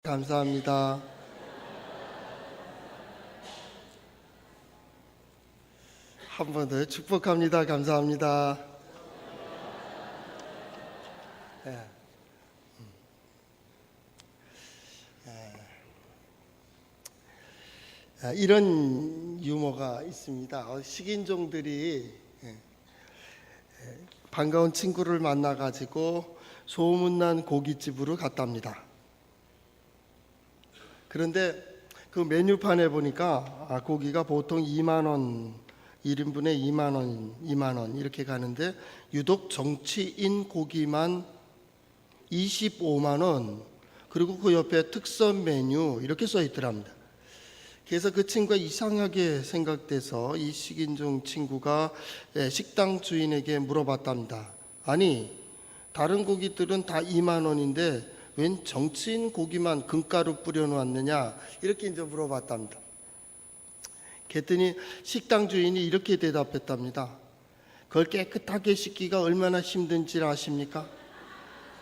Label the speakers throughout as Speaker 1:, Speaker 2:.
Speaker 1: 감사합니다. 한 번 더 축복합니다. 감사합니다. 예. 이런 유머가 있습니다. 식인종들이 반가운 친구를 만나가지고 소문난 고깃집으로 갔답니다. 그런데 그 메뉴판에 보니까 고기가 보통 2만 원, 1인분에 2만 원 이렇게 가는데 유독 정치인 고기만 25만 원, 그리고 그 옆에 특선 메뉴 이렇게 써 있더랍니다. 그래서 그 친구가 이상하게 생각돼서 이 식인종 친구가 식당 주인에게 물어봤답니다. 아니, 다른 고기들은 다 2만 원인데 웬 정치인 고기만 금가루 뿌려놓았느냐, 이렇게 이제 물어봤답니다. 그랬더니 식당 주인이 이렇게 대답했답니다. 그걸 깨끗하게 씻기가 얼마나 힘든지 아십니까?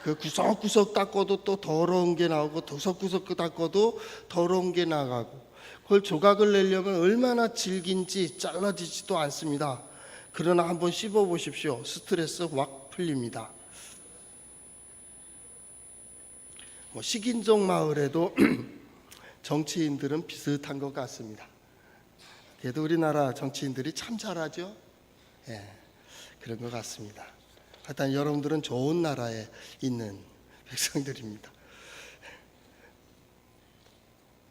Speaker 1: 그 구석구석 닦아도 또 더러운 게 나오고, 구석구석 닦아도 더러운 게 나가고, 그걸 조각을 내려면 얼마나 질긴지 잘라지지도 않습니다. 그러나 한번 씹어보십시오. 스트레스 확 풀립니다. 식인종 마을에도 정치인들은 비슷한 것 같습니다. 그래도 우리나라 정치인들이 참 잘하죠. 그런 것 같습니다. 하여튼 여러분들은 좋은 나라에 있는 백성들입니다.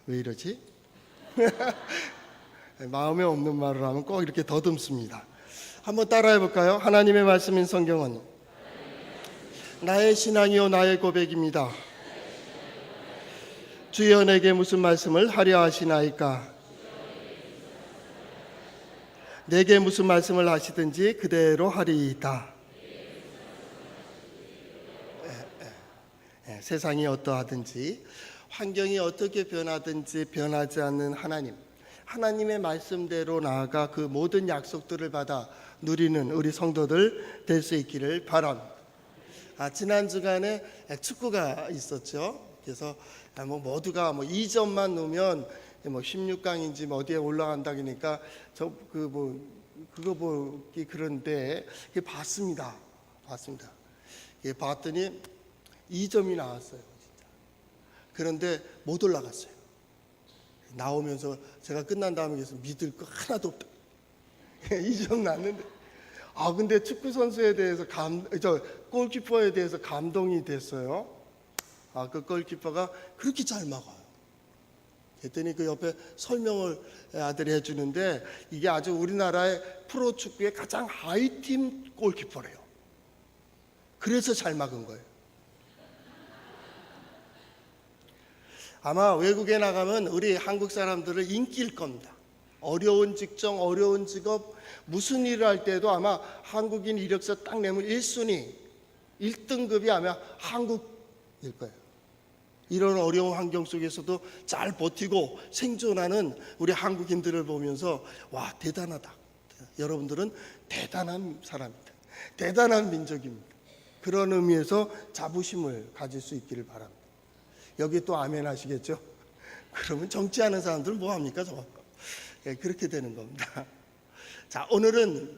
Speaker 1: 왜 이러지? 마음에 없는 말을 하면 꼭 이렇게 더듬습니다. 한번 따라해 볼까요? 하나님의 말씀인 성경은 나의 신앙이요 나의 고백입니다. 주여 내게 무슨 말씀을 하려 하시나이까? 내게 무슨 말씀을 하시든지 그대로 하리이다. 세상이 어떠하든지 환경이 어떻게 변하든지 변하지 않는 하나님, 하나님의 말씀대로 나아가 그 모든 약속들을 받아 누리는 우리 성도들 될 수 있기를 바랍니다. 지난 주간에 축구가 있었죠. 그래서 모두가 2점만 넣으면 16강인지 어디에 올라간다 그러니까 그거 보기 그런데 봤습니다. 봤더니 2점이 나왔어요. 진짜. 그런데 못 올라갔어요. 나오면서 제가 끝난 다음에 그래서 믿을 거 하나도 없다. 2점 났는데 근데 축구 선수에 대해서 골키퍼에 대해서 감동이 됐어요. 그 골키퍼가 그렇게 잘 막아요. 그랬더니 그 옆에 설명을 아들이 해주는데 이게 아주 우리나라의 프로축구의 가장 하이팀 골키퍼래요. 그래서 잘 막은 거예요. 아마 외국에 나가면 우리 한국 사람들을 인기일 겁니다. 어려운 직종, 어려운 직업, 무슨 일을 할 때도 아마 한국인 이력서 딱 내면 1순위, 1등급이 아마 한국일 거예요. 이런 어려운 환경 속에서도 잘 버티고 생존하는 우리 한국인들을 보면서 와, 대단하다. 여러분들은 대단한 사람입니다. 대단한 민족입니다. 그런 의미에서 자부심을 가질 수 있기를 바랍니다. 여기 또 아멘 하시겠죠? 그러면 정치하는 사람들은 뭐 합니까? 그렇게 되는 겁니다. 자, 오늘은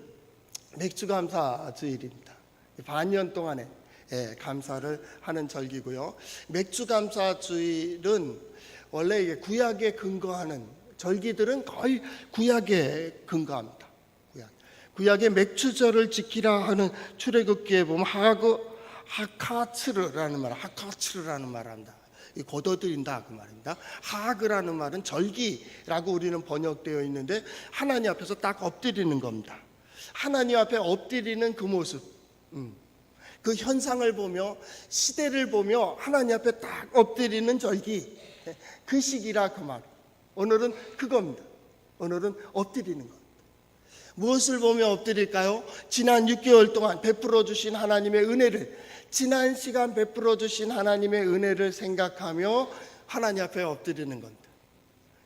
Speaker 1: 맥주감사 주일입니다. 반년 동안에 감사를 하는 절기고요. 맥주감사 주일은 원래 이게 구약에 근거하는 절기들은 거의 구약에 근거합니다. 구약의 맥주절을 지키라 하는 출애굽기에 보면 하카츠르라는 말을 합니다. 걷어들인다 그 말입니다. 하그라는 말은 절기라고 우리는 번역되어 있는데 하나님 앞에서 딱 엎드리는 겁니다. 하나님 앞에 엎드리는 그 모습, 그 현상을 보며 시대를 보며 하나님 앞에 딱 엎드리는 절기, 그 시기라 그 말. 오늘은 그겁니다. 오늘은 엎드리는 것. 무엇을 보며 엎드릴까요? 지난 6개월 동안 베풀어 주신 하나님의 은혜를, 지난 시간 베풀어 주신 하나님의 은혜를 생각하며 하나님 앞에 엎드리는 겁니다.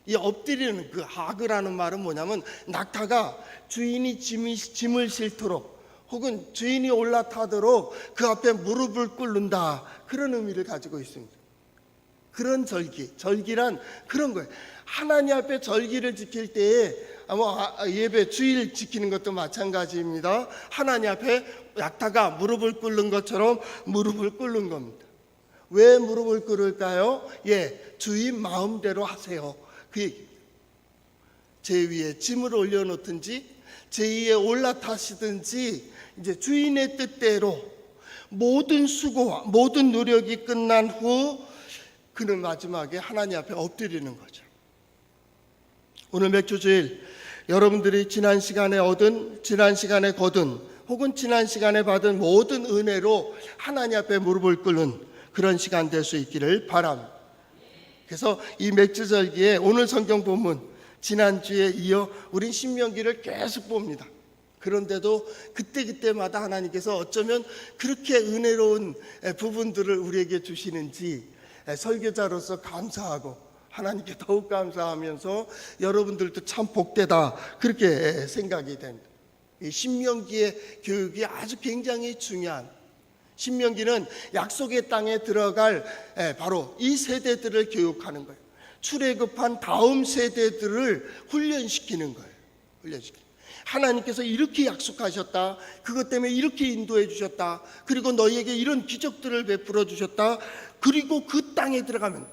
Speaker 1: 이 엎드리는 그 하그라는 말은 뭐냐면 낙타가 주인이 짐을 싣도록 혹은 주인이 올라타도록 그 앞에 무릎을 꿇는다, 그런 의미를 가지고 있습니다. 그런 절기란 그런 거예요. 하나님 앞에 절기를 지킬 때에 예배 주일 지키는 것도 마찬가지입니다. 하나님 앞에 약타가 무릎을 꿇는 것처럼 무릎을 꿇는 겁니다. 왜 무릎을 꿇을까요? 주인 마음대로 하세요. 그 얘기. 제 위에 짐을 올려놓든지 제 위에 올라타시든지 이제 주인의 뜻대로 모든 수고와 모든 노력이 끝난 후 그는 마지막에 하나님 앞에 엎드리는 거죠. 오늘 맥주주일 여러분들이 지난 시간에 거둔 혹은 지난 시간에 받은 모든 은혜로 하나님 앞에 무릎을 꿇는 그런 시간 될 수 있기를 바랍니다. 그래서 이 맥주절기에 오늘 성경 본문 지난주에 이어 우린 신명기를 계속 봅니다. 그런데도 그때마다 하나님께서 어쩌면 그렇게 은혜로운 부분들을 우리에게 주시는지 설교자로서 감사하고 하나님께 더욱 감사하면서 여러분들도 참 복되다 그렇게 생각이 됩니다. 이 신명기의 교육이 아주 굉장히 중요한, 신명기는 약속의 땅에 들어갈 바로 이 세대들을 교육하는 거예요. 출애굽한 다음 세대들을 훈련시키는 거예요. 하나님께서 이렇게 약속하셨다. 그것 때문에 이렇게 인도해 주셨다. 그리고 너희에게 이런 기적들을 베풀어 주셨다. 그리고 그 땅에 들어가면,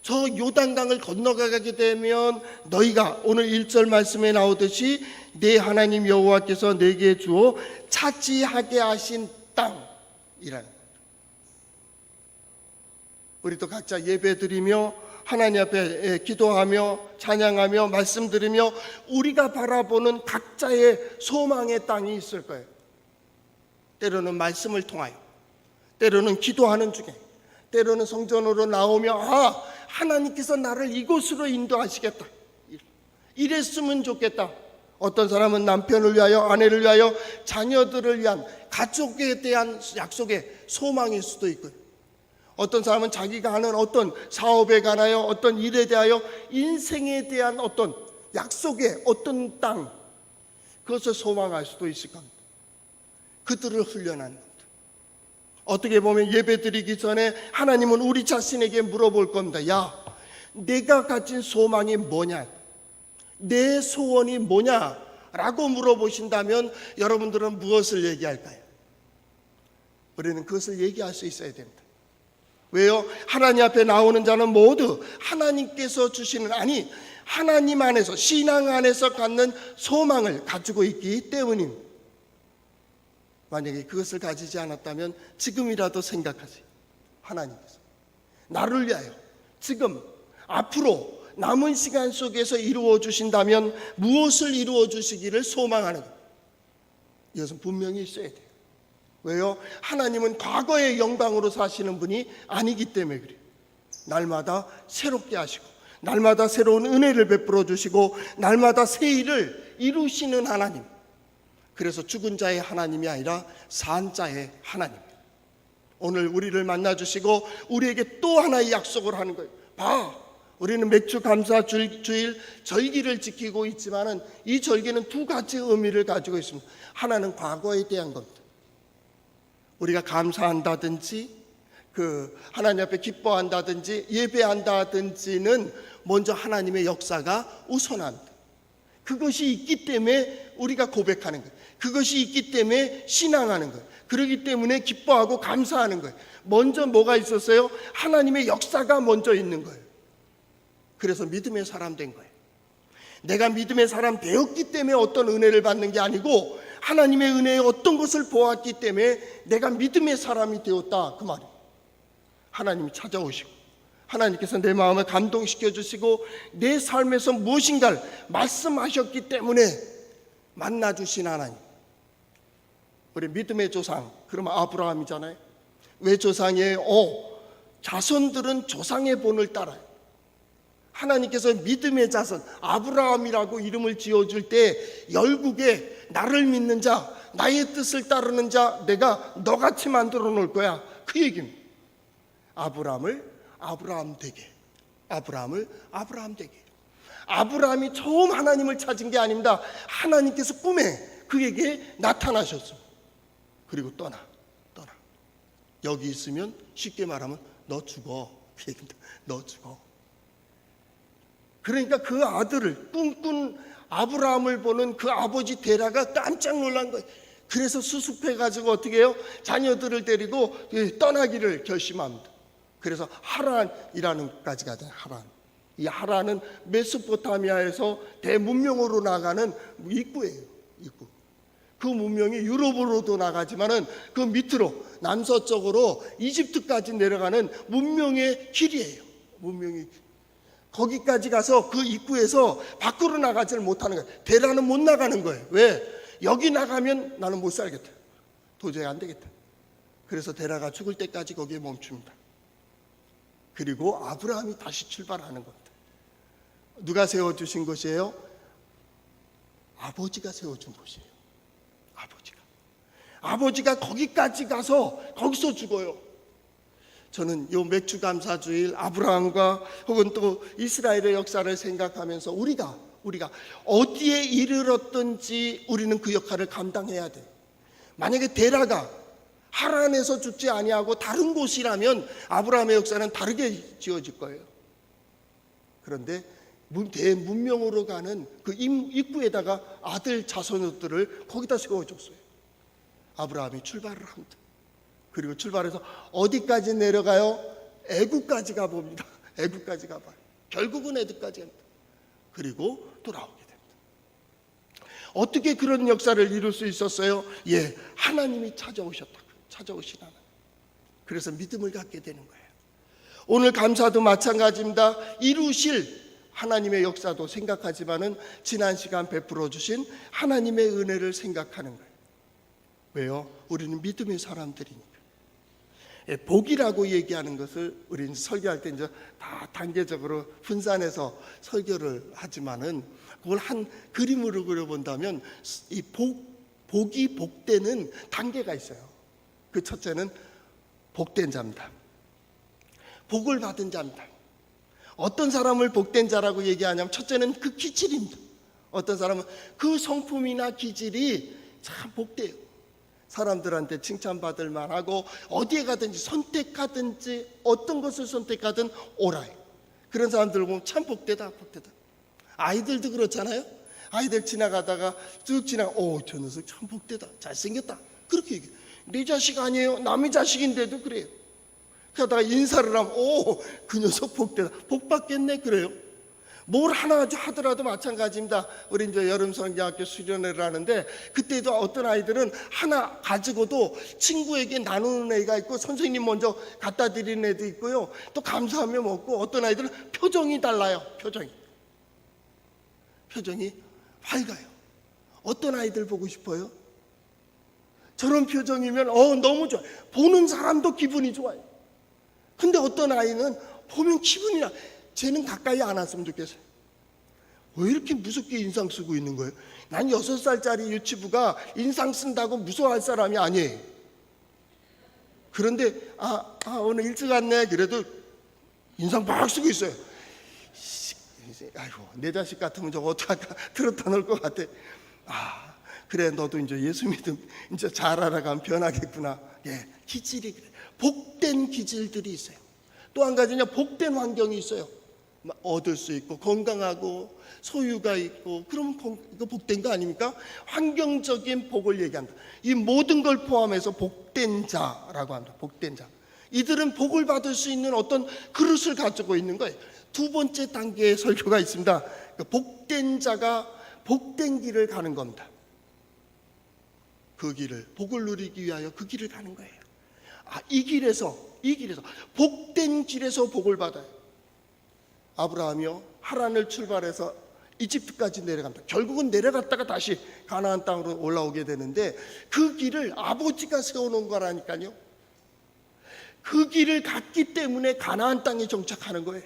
Speaker 1: 저 요단강을 건너가게 되면 너희가 오늘 1절 말씀에 나오듯이 내 하나님 여호와께서 내게 주어 차지하게 하신 땅이라는 거예요. 우리도 각자 예배드리며 하나님 앞에 기도하며 찬양하며 말씀 들으며 우리가 바라보는 각자의 소망의 땅이 있을 거예요. 때로는 말씀을 통하여, 때로는 기도하는 중에, 때로는 성전으로 나오며 하나님께서 나를 이곳으로 인도하시겠다, 이랬으면 좋겠다. 어떤 사람은 남편을 위하여, 아내를 위하여, 자녀들을 위한 가족에 대한 약속의 소망일 수도 있고요. 어떤 사람은 자기가 하는 어떤 사업에 관하여, 어떤 일에 대하여, 인생에 대한 어떤 약속의 어떤 땅, 그것을 소망할 수도 있을 겁니다. 그들을 훈련하는 겁니다. 어떻게 보면 예배드리기 전에 하나님은 우리 자신에게 물어볼 겁니다. 야, 내가 가진 소망이 뭐냐? 내 소원이 뭐냐? 라고 물어보신다면 여러분들은 무엇을 얘기할까요? 우리는 그것을 얘기할 수 있어야 됩니다. 왜요? 하나님 앞에 나오는 자는 모두 하나님께서 주시는, 하나님 안에서, 신앙 안에서 갖는 소망을 가지고 있기 때문입니다. 만약에 그것을 가지지 않았다면 지금이라도 생각하세요. 하나님께서 나를 위하여 지금 앞으로 남은 시간 속에서 이루어 주신다면 무엇을 이루어 주시기를 소망하는 것, 이것은 분명히 있어야 돼요. 왜요? 하나님은 과거의 영광으로 사시는 분이 아니기 때문에 그래요. 날마다 새롭게 하시고, 날마다 새로운 은혜를 베풀어 주시고, 날마다 새 일을 이루시는 하나님. 그래서 죽은 자의 하나님이 아니라 산 자의 하나님. 오늘 우리를 만나주시고 우리에게 또 하나의 약속을 하는 거예요. 우리는 맥주 감사 주일 절기를 지키고 있지만은 이 절기는 두 가지 의미를 가지고 있습니다. 하나는 과거에 대한 겁니다. 우리가 감사한다든지 하나님 앞에 기뻐한다든지 예배한다든지는 먼저 하나님의 역사가 우선합니다. 그것이 있기 때문에 우리가 고백하는 거예요. 그것이 있기 때문에 신앙하는 거예요. 그렇기 때문에 기뻐하고 감사하는 거예요. 먼저 뭐가 있었어요? 하나님의 역사가 먼저 있는 거예요. 그래서 믿음의 사람 된 거예요. 내가 믿음의 사람 되었기 때문에 어떤 은혜를 받는 게 아니고 하나님의 은혜에 어떤 것을 보았기 때문에 내가 믿음의 사람이 되었다, 그 말이에요. 하나님이 찾아오시고 하나님께서 내 마음을 감동시켜 주시고 내 삶에서 무엇인가를 말씀하셨기 때문에 만나주신 하나님. 우리 믿음의 조상, 그러면 아브라함이잖아요. 왜 조상이에요? 자손들은 조상의 본을 따라요. 하나님께서 믿음의 자손 아브라함이라고 이름을 지어줄 때 열국에 나를 믿는 자, 나의 뜻을 따르는 자 내가 너같이 만들어 놓을 거야, 그 얘기입니다. 아브라함을 아브라함 되게, 아브라함을 아브라함 되게. 아브라함이 처음 하나님을 찾은 게 아닙니다. 하나님께서 꿈에 그에게 나타나셨습니다. 그리고 떠나. 여기 있으면 쉽게 말하면 너 죽어, 너 죽어. 그러니까 그 아들을 꿈꾼 아브라함을 보는 그 아버지 데라가 깜짝 놀란 거예요. 그래서 수습해가지고 어떻게 해요? 자녀들을 데리고 떠나기를 결심합니다. 그래서 하란이라는 까지 가잖아요. 하란. 이 하란은 메소포타미아에서 대문명으로 나가는 입구예요. 입구. 그 문명이 유럽으로도 나가지만은 그 밑으로 남서쪽으로 이집트까지 내려가는 문명의 길이에요. 문명의 길. 거기까지 가서 그 입구에서 밖으로 나가지를 못하는 거예요. 데라는 못 나가는 거예요. 왜? 여기 나가면 나는 못 살겠다. 도저히 안 되겠다. 그래서 데라가 죽을 때까지 거기에 멈춥니다. 그리고 아브라함이 다시 출발하는 겁니다. 누가 세워주신 곳이에요? 아버지가 세워준 곳이에요. 아버지가 거기까지 가서 거기서 죽어요. 저는 요 맥주감사주일 아브라함과 혹은 또 이스라엘의 역사를 생각하면서 우리가 어디에 이르렀든지 우리는 그 역할을 감당해야 돼. 만약에 데라가 하란에서 죽지 아니하고 다른 곳이라면 아브라함의 역사는 다르게 지어질 거예요. 그런데 대문명으로 가는 그 입구에다가 아들 자손들을 거기다 세워줬어요. 아브라함이 출발을 합니다. 그리고 출발해서 어디까지 내려가요? 애굽까지 가봅니다. 애굽까지 가봐요. 결국은 애굽까지 갑니다. 그리고 돌아오게 됩니다. 어떻게 그런 역사를 이룰 수 있었어요? 하나님이 찾아오신 하나님. 그래서 믿음을 갖게 되는 거예요. 오늘 감사도 마찬가지입니다. 이루실 하나님의 역사도 생각하지만은 지난 시간 베풀어 주신 하나님의 은혜를 생각하는 거예요. 왜요? 우리는 믿음의 사람들이니까. 복이라고 얘기하는 것을 우리는 설교할 때 이제 다 단계적으로 분산해서 설교를 하지만은 그걸 한 그림으로 그려본다면 이 복이 복되는 단계가 있어요. 그 첫째는 복된 자입니다. 복을 받은 자입니다. 어떤 사람을 복된 자라고 얘기하냐면 첫째는 그 기질입니다. 어떤 사람은 그 성품이나 기질이 참 복돼요. 사람들한테 칭찬받을 만하고 어디에 가든지 선택하든지 어떤 것을 선택하든 옳아요. 그런 사람들을 보면 참 복되다. 아이들도 그렇잖아요. 아이들 지나가다가 쭉 저 녀석 참 복되다. 잘생겼다. 그렇게 얘기해요. 내 자식 아니에요. 남의 자식인데도 그래요. 그러다가 인사를 하면 그 녀석 복되다. 복 받겠네. 그래요. 뭘 하나 하더라도 마찬가지입니다. 우리 이제 여름 성경학교 수련회를 하는데 그때도 어떤 아이들은 하나 가지고도 친구에게 나누는 애가 있고 선생님 먼저 갖다 드리는 애도 있고요. 또 감사하며 먹고 어떤 아이들은 표정이 달라요. 표정이 밝아요. 어떤 아이들 보고 싶어요? 저런 표정이면 너무 좋아요. 보는 사람도 기분이 좋아요. 근데 어떤 아이는 보면 기분이 나. 쟤는 가까이 안 왔으면 좋겠어요. 왜 이렇게 무섭게 인상 쓰고 있는 거예요? 난 6살짜리 유치부가 인상 쓴다고 무서워할 사람이 아니에요. 그런데 오늘 일찍 왔네. 그래도 인상 막 쓰고 있어요. 아이고 내 자식 같으면 저거 어떡할까 들었다 놓을 것 같아. 그래 너도 이제 예수 믿음 이제 잘 알아가면 변하겠구나. 기질이 그래. 복된 기질들이 있어요. 또 한 가지는 복된 환경이 있어요. 얻을 수 있고 건강하고 소유가 있고 그러면 이거 복된 거 아닙니까? 환경적인 복을 얘기한다. 이 모든 걸 포함해서 복된 자라고 합니다. 복된 자. 이들은 복을 받을 수 있는 어떤 그릇을 가지고 있는 거예요. 두 번째 단계의 설교가 있습니다. 복된 자가 복된 길을 가는 겁니다. 그 길을 복을 누리기 위하여 그 길을 가는 거예요. 이 길에서 복된 길에서 복을 받아요. 아브라함이요 하란을 출발해서 이집트까지 내려갑니다. 결국은 내려갔다가 다시 가나안 땅으로 올라오게 되는데 그 길을 아버지가 세워놓은 거라니까요. 그 길을 갔기 때문에 가나안 땅에 정착하는 거예요.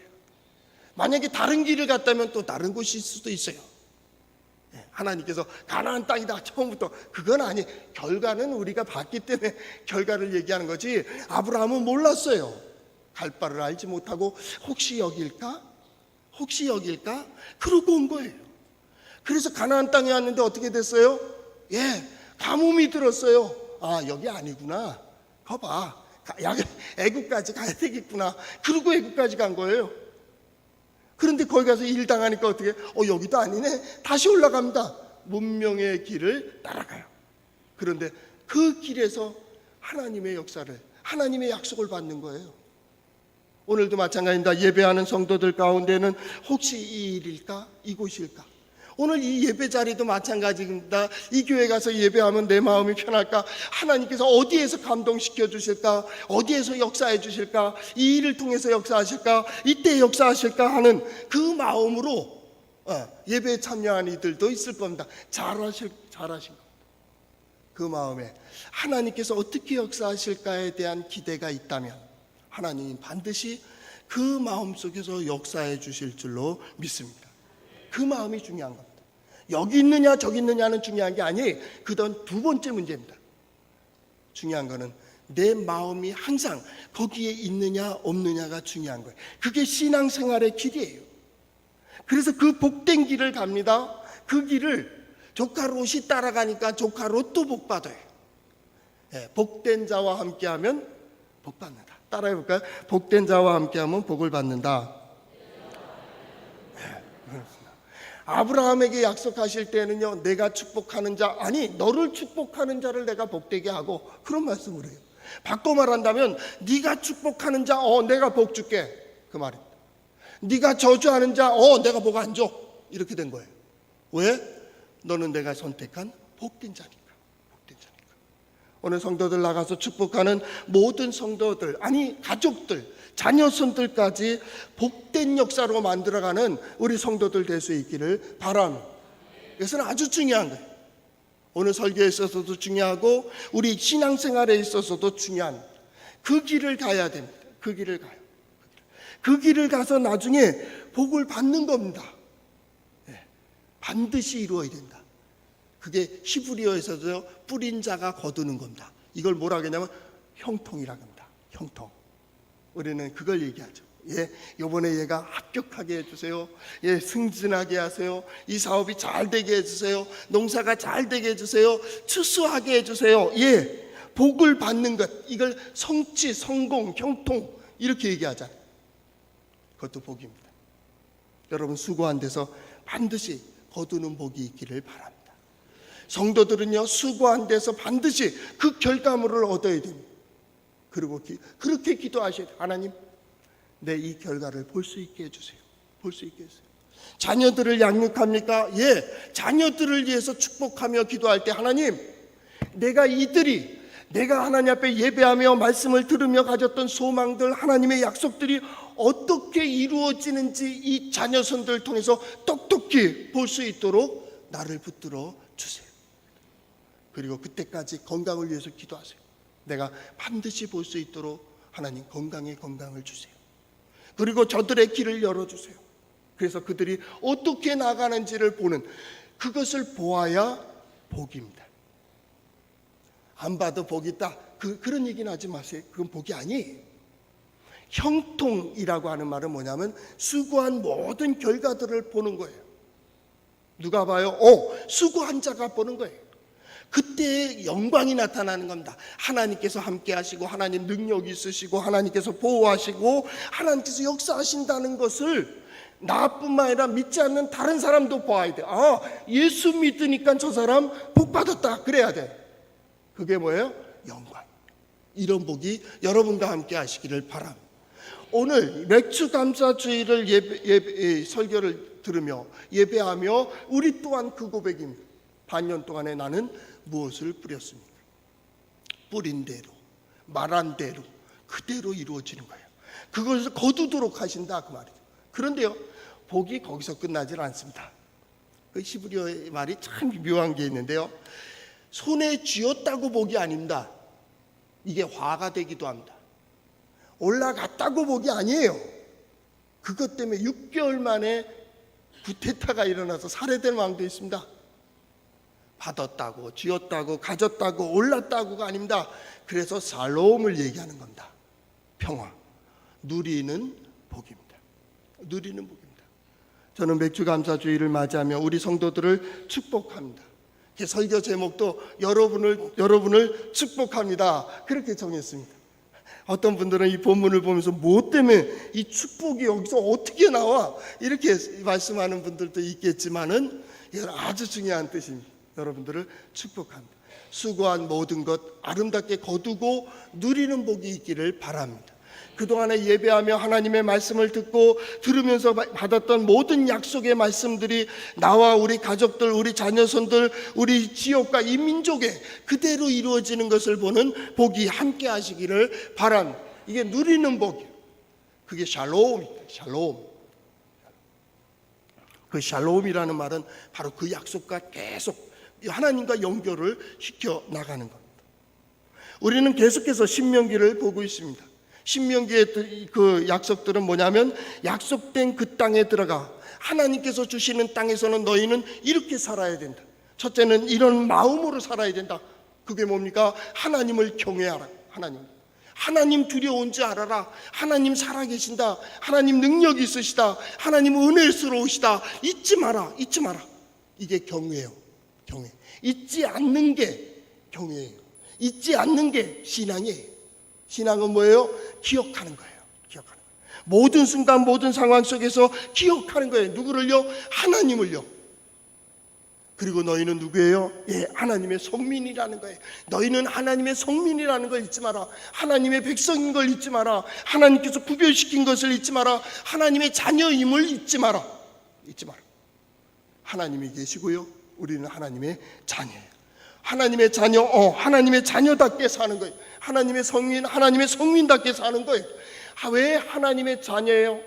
Speaker 1: 만약에 다른 길을 갔다면 또 다른 곳일 수도 있어요. 하나님께서 가나안 땅이다 처음부터 그건 아니. 결과는 우리가 봤기 때문에 결과를 얘기하는 거지. 아브라함은 몰랐어요. 갈 바를 알지 못하고 혹시 여길까 그러고 온 거예요. 그래서 가나안 땅에 왔는데 어떻게 됐어요? 가뭄이 들었어요. 여기 아니구나. 거봐 애국까지 가야 되겠구나. 그러고 애국까지 간 거예요. 그런데 거기 가서 일 당하니까 어떻게? 여기도 아니네. 다시 올라갑니다. 문명의 길을 따라가요. 그런데 그 길에서 하나님의 역사를, 하나님의 약속을 받는 거예요. 오늘도 마찬가지입니다. 예배하는 성도들 가운데는 혹시 이 일일까? 이곳일까? 오늘 이 예배 자리도 마찬가지입니다. 이 교회 가서 예배하면 내 마음이 편할까? 하나님께서 어디에서 감동시켜 주실까? 어디에서 역사해 주실까? 이 일을 통해서 역사하실까? 이때 역사하실까? 하는 그 마음으로 예배에 참여한 이들도 있을 겁니다. 잘하신 겁니다. 그 마음에 하나님께서 어떻게 역사하실까에 대한 기대가 있다면 하나님이 반드시 그 마음 속에서 역사해 주실 줄로 믿습니다. 그 마음이 중요한 겁니다. 여기 있느냐 저기 있느냐는 중요한 게 아니에요. 그건 두 번째 문제입니다. 중요한 거는 내 마음이 항상 거기에 있느냐 없느냐가 중요한 거예요. 그게 신앙생활의 길이에요. 그래서 그 복된 길을 갑니다. 그 길을 조카 롯이 따라가니까 조카 롯도 복 받아요. 복된 자와 함께하면 복 받는다. 따라해볼까요? 복된 자와 함께하면 복을 받는다. 아브라함에게 약속하실 때는요, 내가 축복하는 자, 아니 너를 축복하는 자를 내가 복되게 하고, 그런 말씀을 해요. 바꿔 말한다면 네가 축복하는 자, 내가 복 줄게, 그 말입니다. 네가 저주하는 자, 내가 복 안 줘, 이렇게 된 거예요. 왜? 너는 내가 선택한 복된 자니까. 복된 자니까. 오늘 성도들 나가서 축복하는 모든 성도들, 아니 가족들, 자녀손들까지 복된 역사로 만들어가는 우리 성도들 될 수 있기를 바랍니다. 이것은 아주 중요한 거예요. 오늘 설교에 있어서도 중요하고 우리 신앙생활에 있어서도 중요한 그 길을 가야 됩니다. 그 길을 가요. 그 길을 가서 나중에 복을 받는 겁니다. 반드시 이루어야 된다. 그게 히브리어에서도 뿌린 자가 거두는 겁니다. 이걸 뭐라 하겠냐면 형통이라고 합니다. 형통. 우리는 그걸 얘기하죠. 이번에 얘가 합격하게 해주세요. 승진하게 하세요. 이 사업이 잘 되게 해주세요. 농사가 잘 되게 해주세요. 추수하게 해주세요. 복을 받는 것, 이걸 성취, 성공, 형통 이렇게 얘기하잖아요. 그것도 복입니다. 여러분 수고한 데서 반드시 거두는 복이 있기를 바랍니다. 성도들은요, 수고한 데서 반드시 그 결과물을 얻어야 됩니다. 그리고 그렇게 기도하셔야 돼요. 하나님, 내 이 결과를 볼 수 있게 해주세요. 볼 수 있게 해주세요. 자녀들을 양육합니까? 자녀들을 위해서 축복하며 기도할 때 하나님, 내가 하나님 앞에 예배하며 말씀을 들으며 가졌던 소망들, 하나님의 약속들이 어떻게 이루어지는지 이 자녀손들 통해서 똑똑히 볼 수 있도록 나를 붙들어 주세요. 그리고 그때까지 건강을 위해서 기도하세요. 내가 반드시 볼 수 있도록 하나님 건강을 주세요. 그리고 저들의 길을 열어주세요. 그래서 그들이 어떻게 나가는지를 보는, 그것을 보아야 복입니다. 안 봐도 복이 있다, 그런 얘기는 하지 마세요. 그건 복이 아니에요. 형통이라고 하는 말은 뭐냐면 수고한 모든 결과들을 보는 거예요. 누가 봐요? 수고한 자가 보는 거예요. 그때 영광이 나타나는 겁니다. 하나님께서 함께 하시고 하나님 능력이 있으시고 하나님께서 보호하시고 하나님께서 역사하신다는 것을 나뿐만 아니라 믿지 않는 다른 사람도 보아야 돼. 예수 믿으니까 저 사람 복 받았다, 그래야 돼. 그게 뭐예요? 영광. 이런 복이 여러분과 함께 하시기를 바랍니다. 오늘 맥주 감사주일을 설교를 들으며 예배하며 우리 또한 그 고백입니다. 반년 동안에 나는 무엇을 뿌렸습니까? 뿌린 대로, 말한 대로, 그대로 이루어지는 거예요. 그것을 거두도록 하신다, 그 말이죠. 그런데요, 복이 거기서 끝나질 않습니다. 그 히브리어의 말이 참 묘한 게 있는데요, 손에 쥐었다고 복이 아닙니다. 이게 화가 되기도 합니다. 올라갔다고 복이 아니에요. 그것 때문에 6개월 만에 구테타가 일어나서 살해된 왕도 있습니다. 받았다고, 쥐었다고, 가졌다고, 올랐다고가 아닙니다. 그래서 살로움을 얘기하는 겁니다. 평화, 누리는 복입니다. 누리는 복입니다. 저는 맥주 감사주의를 맞이하며 우리 성도들을 축복합니다. 설교 제목도 여러분을 축복합니다, 그렇게 정했습니다. 어떤 분들은 이 본문을 보면서 뭐 때문에 이 축복이 여기서 어떻게 나와? 이렇게 말씀하는 분들도 있겠지만은 이건 아주 중요한 뜻입니다. 여러분들을 축복합니다. 수고한 모든 것 아름답게 거두고 누리는 복이 있기를 바랍니다. 그동안에 예배하며 하나님의 말씀을 듣고 들으면서 받았던 모든 약속의 말씀들이 나와 우리 가족들, 우리 자녀손들, 우리 지역과 이 민족에 그대로 이루어지는 것을 보는 복이 함께 하시기를 바랍니다. 이게 누리는 복이에요. 그게 샬롬입니다. 샬롬. 그 샬롬이라는 말은 바로 그 약속과 계속 하나님과 연결을 시켜 나가는 겁니다. 우리는 계속해서 신명기를 보고 있습니다. 신명기의 그 약속들은 뭐냐면 약속된 그 땅에 들어가 하나님께서 주시는 땅에서는 너희는 이렇게 살아야 된다. 첫째는 이런 마음으로 살아야 된다. 그게 뭡니까? 하나님을 경외하라. 하나님 두려운지 알아라. 하나님 살아계신다. 하나님 능력이 있으시다. 하나님 은혜스러우시다. 잊지 마라. 이게 경외예요. 경외. 잊지 않는 게 경외예요. 잊지 않는 게 신앙이에요. 신앙은 뭐예요? 기억하는 거예요. 모든 순간 모든 상황 속에서 기억하는 거예요. 누구를요? 하나님을요. 그리고 너희는 누구예요? 예, 하나님의 성민이라는 거예요. 너희는 하나님의 성민이라는 걸 잊지 마라. 하나님의 백성인 걸 잊지 마라. 하나님께서 구별시킨 것을 잊지 마라. 하나님의 자녀임을 잊지 마라. 하나님이 계시고요, 우리는 하나님의 자녀예요. 하나님의 자녀, 하나님의 자녀답게 사는 거예요. 하나님의 성민, 하나님의 성민답게 사는 거예요. 왜 하나님의 자녀예요?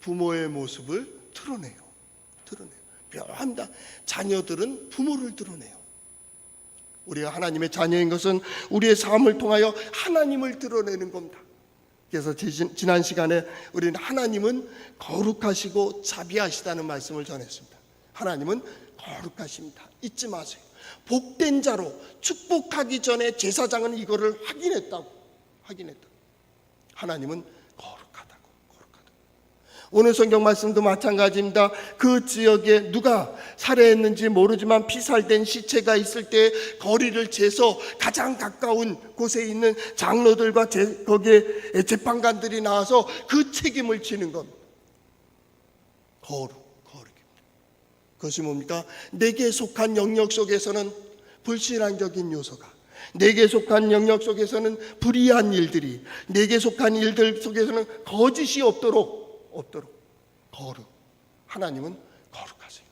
Speaker 1: 부모의 모습을 드러내요. 묘합니다. 자녀들은 부모를 드러내요. 우리가 하나님의 자녀인 것은 우리의 삶을 통하여 하나님을 드러내는 겁니다. 그래서 지난 시간에 우리는 하나님은 거룩하시고 자비하시다는 말씀을 전했습니다. 하나님은 거룩하십니다. 잊지 마세요. 복된 자로 축복하기 전에 제사장은 이거를 확인했다. 하나님은 거룩하다고. 오늘 성경 말씀도 마찬가지입니다. 그 지역에 누가 살해했는지 모르지만 피살된 시체가 있을 때 거리를 재서 가장 가까운 곳에 있는 장로들과 거기에 재판관들이 나와서 그 책임을 지는 겁니다. 거룩입니다. 그것이 뭡니까? 내게 속한 영역 속에서는 불신앙적인 요소가, 내게 속한 영역 속에서는 불의한 일들이, 내게 속한 일들 속에서는 거짓이 없도록 거룩. 하나님은 거룩하세요.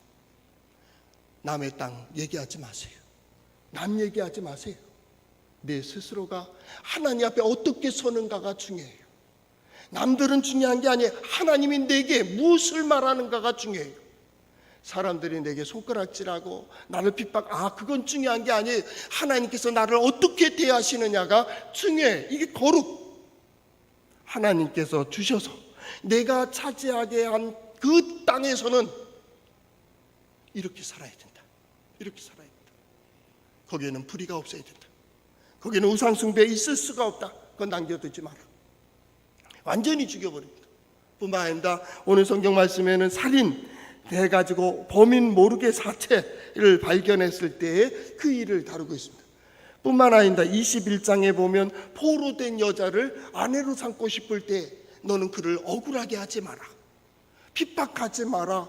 Speaker 1: 남의 땅 얘기하지 마세요. 남 얘기하지 마세요. 내 스스로가 하나님 앞에 어떻게 서는가가 중요해요. 남들은 중요한 게 아니에요. 하나님이 내게 무엇을 말하는가가 중요해요. 사람들이 내게 손가락질하고 나를 그건 중요한 게 아니에요. 하나님께서 나를 어떻게 대하시느냐가 중요해. 이게 거룩. 하나님께서 주셔서 내가 차지하게 한 그 땅에서는 이렇게 살아야 된다. 거기에는 불의가 없어야 된다. 거기에는 우상숭배 있을 수가 없다. 그건 남겨두지 마라. 완전히 죽여버립니다. 뿐만 아니라 오늘 성경 말씀에는 살인 해가지고 범인 모르게 사체를 발견했을 때에 그 일을 다루고 있습니다. 뿐만 아니라 21장에 보면 포로된 여자를 아내로 삼고 싶을 때 너는 그를 억울하게 하지 마라. 핍박하지 마라.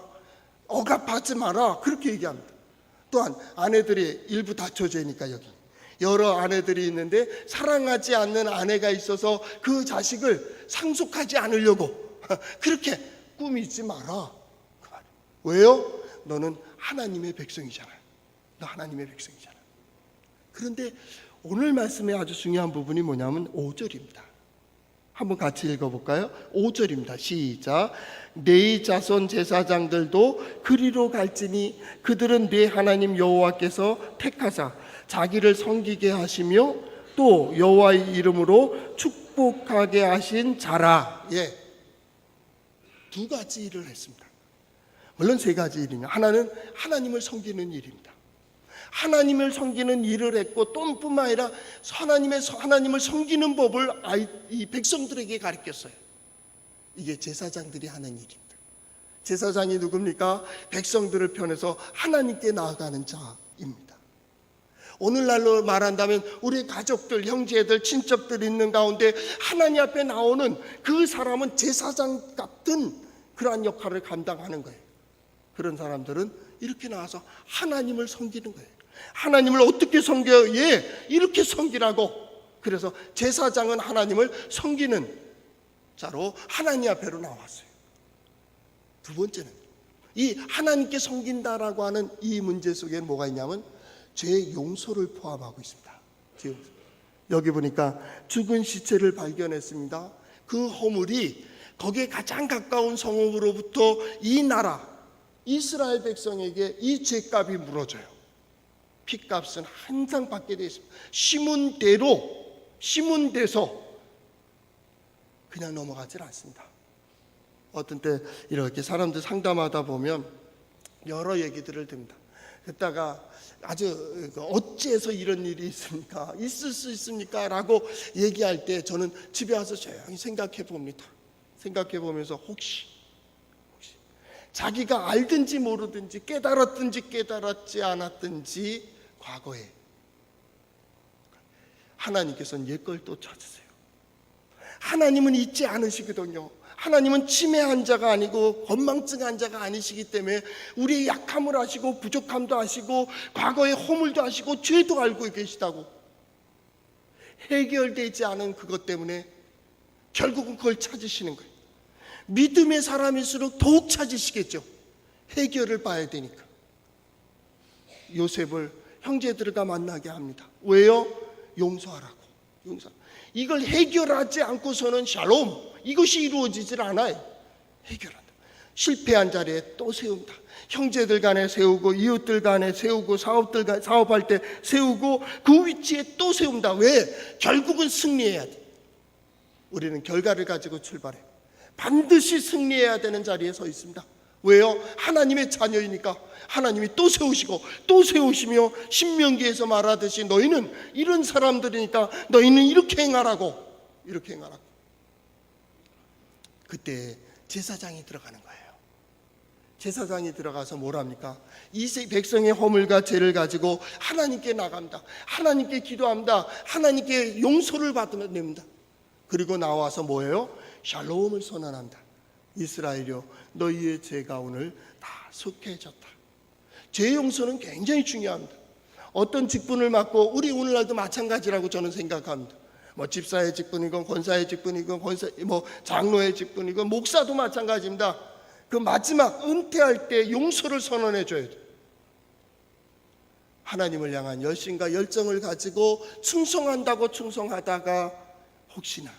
Speaker 1: 억압하지 마라. 그렇게 얘기합니다. 또한 아내들이 일부 다처제니까 여기 여러 아내들이 있는데 사랑하지 않는 아내가 있어서 그 자식을 상속하지 않으려고 그렇게 꾸미지 마라. 왜요? 너는 하나님의 백성이잖아. 너 하나님의 백성이잖아. 그런데 오늘 말씀의 아주 중요한 부분이 뭐냐면 5절입니다. 한번 같이 읽어볼까요? 5절입니다. 시작. 네 자손 제사장들도 그리로 갈지니 그들은 네 하나님 여호와께서 택하사 자기를 섬기게 하시며 또 여호와의 이름으로 축복하게 하신 자라. 예, 두 가지 일을 했습니다. 물론 세 가지 일이냐. 하나는 하나님을 섬기는 일입니다. 하나님을 섬기는 일을 했고 또 뿐만 아니라 하나님을 섬기는 법을 이 백성들에게 가르쳤어요. 이게 제사장들이 하는 일입니다. 제사장이 누굽니까? 백성들을 편해서 하나님께 나아가는 자입니다. 오늘날로 말한다면 우리 가족들, 형제들, 친척들 있는 가운데 하나님 앞에 나오는 그 사람은 제사장 같은 그러한 역할을 감당하는 거예요. 그런 사람들은 이렇게 나와서 하나님을 섬기는 거예요. 하나님을 어떻게 섬겨요? 예, 이렇게 섬기라고. 그래서 제사장은 하나님을 섬기는 자로 하나님 앞에로 나왔어요. 두 번째는 이 하나님께 섬긴다라고 하는 이 문제 속에 뭐가 있냐면 죄의 용서를 포함하고 있습니다. 여기 보니까 죽은 시체를 발견했습니다. 그 허물이 거기에 가장 가까운 성읍으로부터 이 나라 이스라엘 백성에게 이 죄값이 물어져요. 피값은 항상 받게 되어 있습니다. 심은 대서 그냥 넘어가질 않습니다. 어떤 때 이렇게 사람들 상담하다 보면 여러 얘기들을 듭니다. 그러다가 아주 어찌해서 이런 일이 있습니까? 있을 수 있습니까? 라고 얘기할 때 저는 집에 와서 조용히 생각해 봅니다. 생각해 보면서 혹시 자기가 알든지 모르든지 깨달았든지 깨달았지 않았든지 과거에 하나님께서는 옛걸 또 찾으세요. 하나님은 잊지 않으시거든요. 하나님은 치매한 자가 아니고 건망증한 자가 아니시기 때문에 우리의 약함을 아시고 부족함도 아시고 과거의 허물도 아시고 죄도 알고 계시다고. 해결되지 않은 그것 때문에 결국은 그걸 찾으시는 거예요. 믿음의 사람일수록 더욱 찾으시겠죠. 해결을 봐야 되니까. 요셉을 형제들과 만나게 합니다. 왜요? 용서하라고. 이걸 해결하지 않고서는 샬롬, 이것이 이루어지질 않아요. 해결한다. 실패한 자리에 또 세운다. 형제들 간에 세우고 이웃들 간에 세우고 사업할 때 세우고 그 위치에 또 세운다. 왜? 결국은 승리해야 돼. 우리는 결과를 가지고 출발해. 반드시 승리해야 되는 자리에 서 있습니다. 왜요? 하나님의 자녀이니까. 하나님이 또 세우시고 또 세우시며 신명기에서 말하듯이 너희는 이런 사람들이니까 너희는 이렇게 행하라고. 이렇게 행하라고. 그때 제사장이 들어가는 거예요. 제사장이 들어가서 뭘 합니까? 이 백성의 허물과 죄를 가지고 하나님께 나갑니다. 하나님께 기도합니다. 하나님께 용서를 받습니다. 그리고 나와서 뭐예요? 샬롬을 선언한다. 이스라엘이여, 너희의 죄가 오늘 다 속해졌다. 죄 용서는 굉장히 중요합니다. 어떤 직분을 맡고 우리 오늘날도 마찬가지라고 저는 생각합니다. 뭐 집사의 직분이건 권사의 직분이건 장로의 직분이건 목사도 마찬가지입니다. 그 마지막 은퇴할 때 용서를 선언해 줘야 돼요. 하나님을 향한 열심과 열정을 가지고 충성한다고 충성하다가 혹시나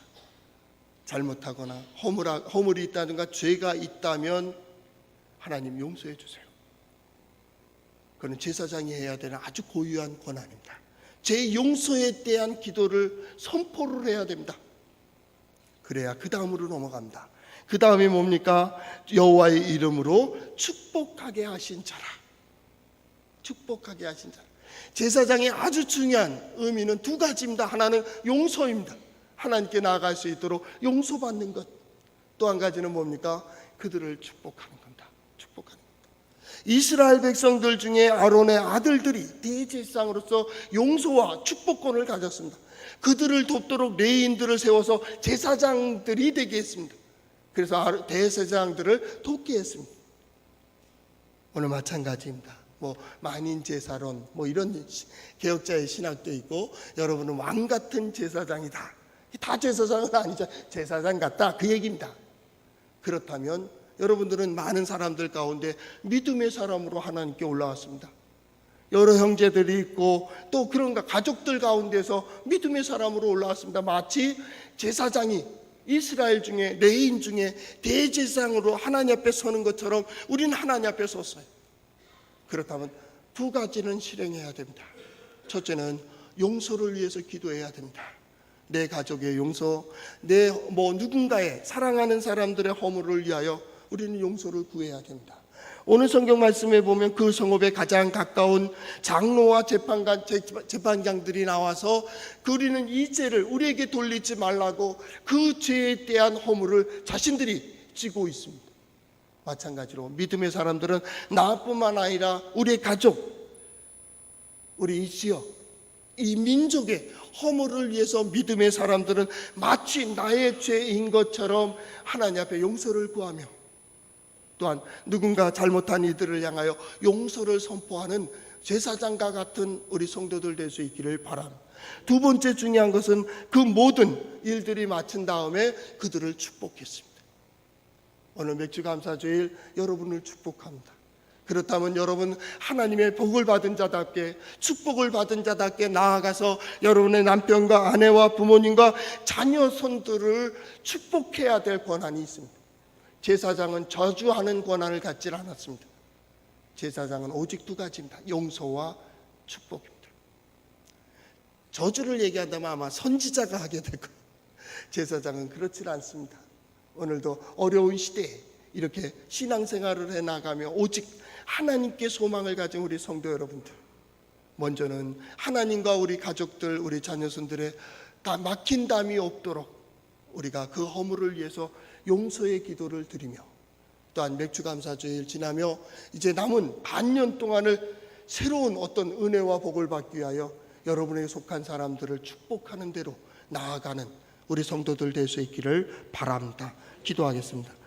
Speaker 1: 잘못하거나 허물이 있다든가 죄가 있다면 하나님 용서해 주세요. 그건 제사장이 해야 되는 아주 고유한 권한입니다. 죄 용서에 대한 기도를 선포를 해야 됩니다. 그래야 그 다음으로 넘어갑니다. 그 다음이 뭡니까? 여호와의 이름으로 축복하게 하신 자라. 축복하게 하신 자라. 제사장의 아주 중요한 의미는 두 가지입니다. 하나는 용서입니다. 하나님께 나아갈 수 있도록 용서받는 것. 또 한 가지는 뭡니까? 그들을 축복하는 겁니다. 축복하는 겁니다. 이스라엘 백성들 중에 아론의 아들들이 대제사장으로서 용서와 축복권을 가졌습니다. 그들을 돕도록 레위인들을 세워서 제사장들이 되게 했습니다. 그래서 대제사장들을 돕게 했습니다. 오늘 마찬가지입니다. 만인제사론 이런 개혁자의 신학도 있고, 여러분은 왕 같은 제사장이다. 다 제사장은 아니죠. 제사장 같다, 그 얘기입니다. 그렇다면 여러분들은 많은 사람들 가운데 믿음의 사람으로 하나님께 올라왔습니다. 여러 형제들이 있고 또 그런가 가족들 가운데서 믿음의 사람으로 올라왔습니다. 마치 제사장이 이스라엘 중에 레위인 중에 대제사장으로 하나님 앞에 서는 것처럼 우리는 하나님 앞에 섰어요. 그렇다면 두 가지는 실행해야 됩니다. 첫째는 용서를 위해서 기도해야 됩니다. 내 가족의 용서, 내 누군가의 사랑하는 사람들의 허물을 위하여 우리는 용서를 구해야 됩니다. 오늘 성경 말씀에 보면 그 성읍에 가장 가까운 장로와 재판장들이 나와서 우리는 이 죄를 우리에게 돌리지 말라고 그 죄에 대한 허물을 자신들이 지고 있습니다. 마찬가지로 믿음의 사람들은 나뿐만 아니라 우리의 가족, 우리 이 지역, 이 민족의 허물을 위해서 믿음의 사람들은 마치 나의 죄인 것처럼 하나님 앞에 용서를 구하며 또한 누군가 잘못한 이들을 향하여 용서를 선포하는 제사장과 같은 우리 성도들 될 수 있기를 바랍니다. 두 번째 중요한 것은 그 모든 일들이 마친 다음에 그들을 축복했습니다. 오늘 맥주감사주일 여러분을 축복합니다. 그렇다면 여러분 하나님의 복을 받은 자답게 축복을 받은 자답게 나아가서 여러분의 남편과 아내와 부모님과 자녀 손들을 축복해야 될 권한이 있습니다. 제사장은 저주하는 권한을 갖지 않았습니다. 제사장은 오직 두 가지입니다. 용서와 축복입니다. 저주를 얘기한다면 아마 선지자가 하게 될 거예요. 제사장은 그렇지 않습니다. 오늘도 어려운 시대에 이렇게 신앙생활을 해나가며 오직 하나님께 소망을 가진 우리 성도 여러분들, 먼저는 하나님과 우리 가족들, 우리 자녀손들의 다 막힌 담이 없도록 우리가 그 허물을 위해서 용서의 기도를 드리며, 또한 맥주감사주일 지나며 이제 남은 반년 동안을 새로운 어떤 은혜와 복을 받기 위하여 여러분에 속한 사람들을 축복하는 대로 나아가는 우리 성도들 될 수 있기를 바랍니다. 기도하겠습니다.